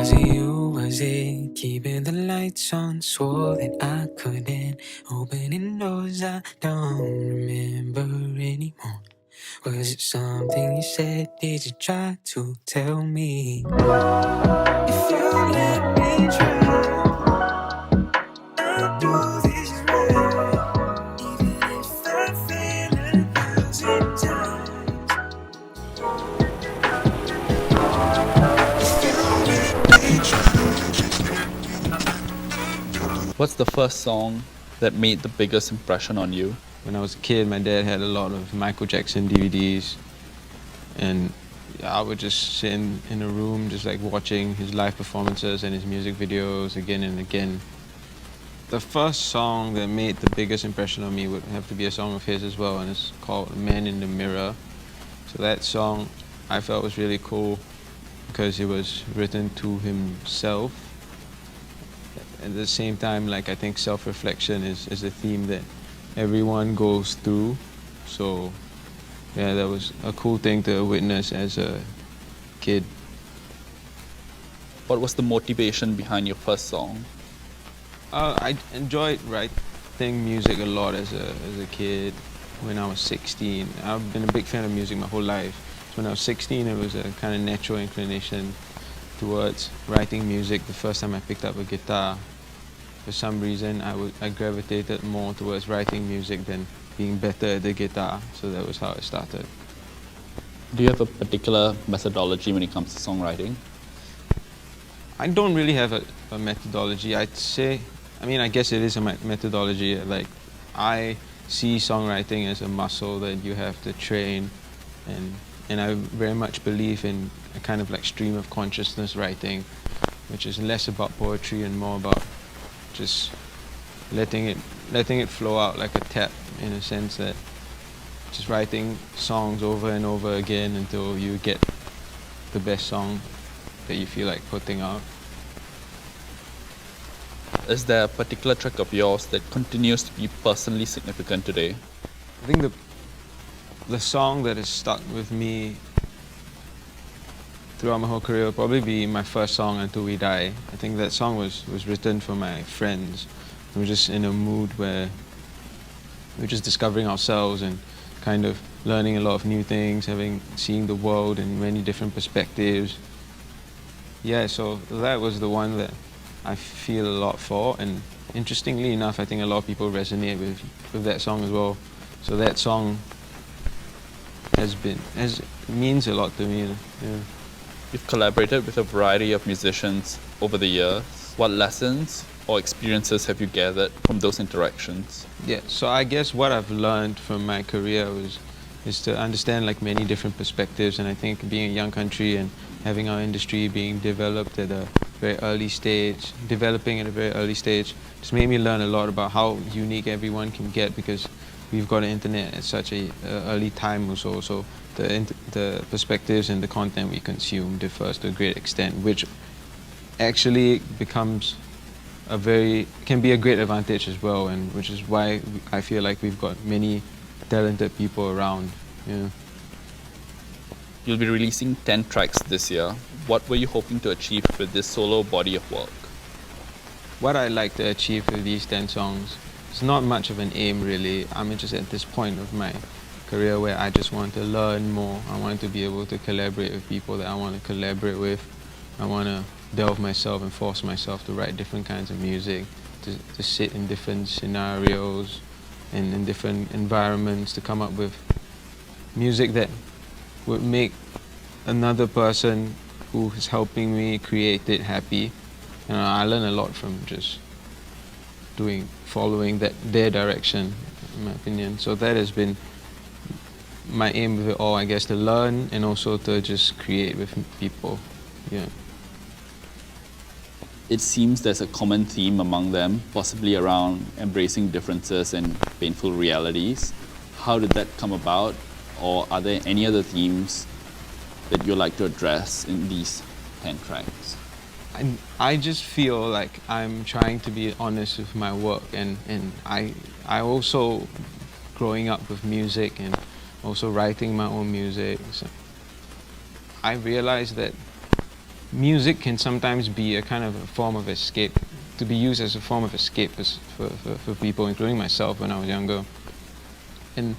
Was it you, was it keeping the lights on so that I couldn't opening doors I don't remember anymore? Was it something you said, did you try to tell me? If you let me try, I know this is right, even if I fail 1,000 times. What's the first song that made the biggest impression on you? When I was a kid, my dad had a lot of Michael Jackson DVDs, and I would just sit in a room just like watching his live performances and his music videos again and again. The first song that made the biggest impression on me would have to be a song of his as well, and it's called Man in the Mirror. So that song I felt was really cool because it was written to himself. At the same time, like, I think self-reflection is a theme that everyone goes through. So yeah, that was a cool thing to witness as a kid. What was the motivation behind your first song? I enjoyed writing music a lot as a kid. When I was 16, I've been a big fan of music my whole life. So when I was 16, it was a kind of natural inclination towards writing music. The first time I picked up a guitar, for some reason, I gravitated more towards writing music than being better at the guitar. So that was how it started. Do you have a particular methodology when it comes to songwriting? I don't really have a methodology. I'd say, I guess it is a methodology. Like, I see songwriting as a muscle that you have to train, and I very much believe in a kind of like stream of consciousness writing, which is less about poetry and more about just letting it flow out like a tap, in a sense that just writing songs over and over again until you get the best song that you feel like putting out. Is there a particular track of yours that continues to be personally significant today? I think the song that has stuck with me throughout my whole career will probably be my first song, Until We Die. I think that song was written for my friends. We were just in a mood where we were just discovering ourselves and kind of learning a lot of new things, seeing the world in many different perspectives. Yeah, so that was the one that I feel a lot for, and interestingly enough, I think a lot of people resonate with that song as well. So that song means a lot to me. Yeah. You've collaborated with a variety of musicians over the years. What lessons or experiences have you gathered from those interactions? Yeah, so I guess what I've learned from my career is to understand like many different perspectives, and I think being a young country and having our industry being developing at a very early stage, just made me learn a lot about how unique everyone can get, because we've got an internet at such a early time also. So the perspectives and the content we consume differs to a great extent, which actually can be a great advantage as well, and which is why I feel like we've got many talented people around. Yeah. You'll be releasing 10 tracks this year. What were you hoping to achieve with this solo body of work? What I like to achieve with these 10 songs, it's not much of an aim really. I'm just at this point of my career where I just want to learn more. I want to be able to collaborate with people that I want to collaborate with. I want to delve myself and force myself to write different kinds of music, to sit in different scenarios and in different environments, to come up with music that would make another person who is helping me create it happy. I learn a lot from just following their direction, in my opinion. So that has been my aim with it all, I guess, to learn and also to just create with people. Yeah. It seems there's a common theme among them, possibly around embracing differences and painful realities. How did that come about? Or are there any other themes that you'd like to address in these 10 tracks? I just feel like I'm trying to be honest with my work, and I also, growing up with music and also writing my own music, so I realized that music can sometimes be a kind of a form of escape, to be used as a form of escape for people, including myself when I was younger. And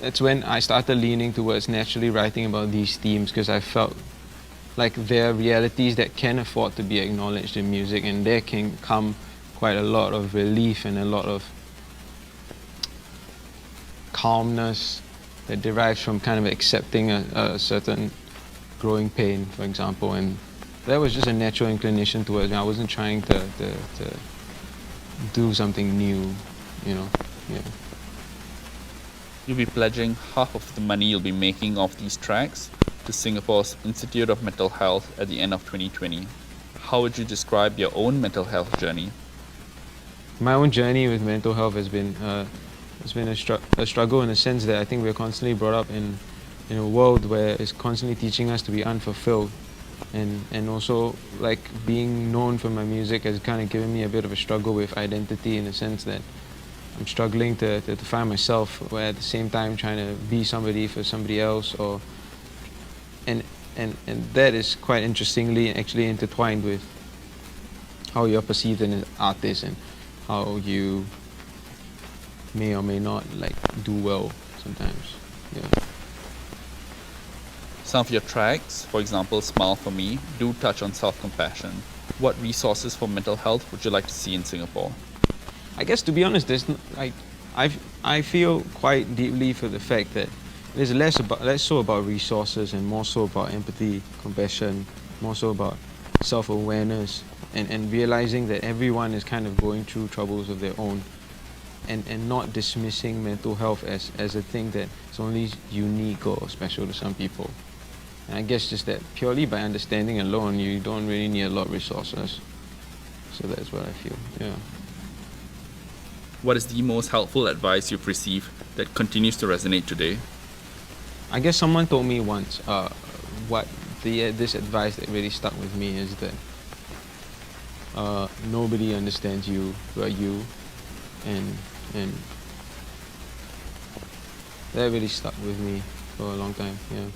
that's when I started leaning towards naturally writing about these themes, because I felt like there are realities that can afford to be acknowledged in music, and there can come quite a lot of relief and a lot of calmness that derives from kind of accepting a certain growing pain, for example. And that was just a natural inclination towards me. I wasn't trying to do something new, you know. Yeah. You'll be pledging half of the money you'll be making off these tracks to Singapore's Institute of Mental Health at the end of 2020. How would you describe your own mental health journey? My own journey with mental health has been a struggle, in the sense that I think we're constantly brought up in a world where it's constantly teaching us to be unfulfilled. And also, like, being known for my music has kind of given me a bit of a struggle with identity, in the sense that I'm struggling to find myself, where at the same time trying to be somebody for somebody else, and that is quite interestingly actually intertwined with how you're perceived as an artist and how you may or may not like do well sometimes. Yeah. Some of your tracks, for example, Smile For Me, do touch on self-compassion. What resources for mental health would you like to see in Singapore? I guess, to be honest, I feel quite deeply for the fact that it is less so about resources and more so about empathy, compassion, more so about self-awareness, and realizing that everyone is kind of going through troubles of their own, and not dismissing mental health as a thing that's only unique or special to some people. And I guess just that purely by understanding alone, you don't really need a lot of resources. So that's what I feel, yeah. What is the most helpful advice you've received that continues to resonate today? I guess someone told me once, this advice that really stuck with me is that nobody understands you but you, and that really stuck with me for a long time, yeah.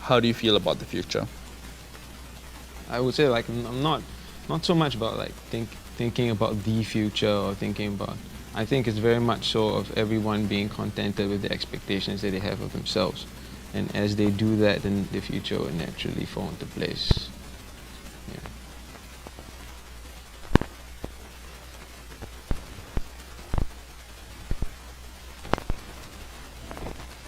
How do you feel about the future? I would say, like, I'm not so much about like thinking about the future, or thinking about, I think it's very much so of everyone being contented with the expectations that they have of themselves, and as they do that, then the future will naturally fall into place.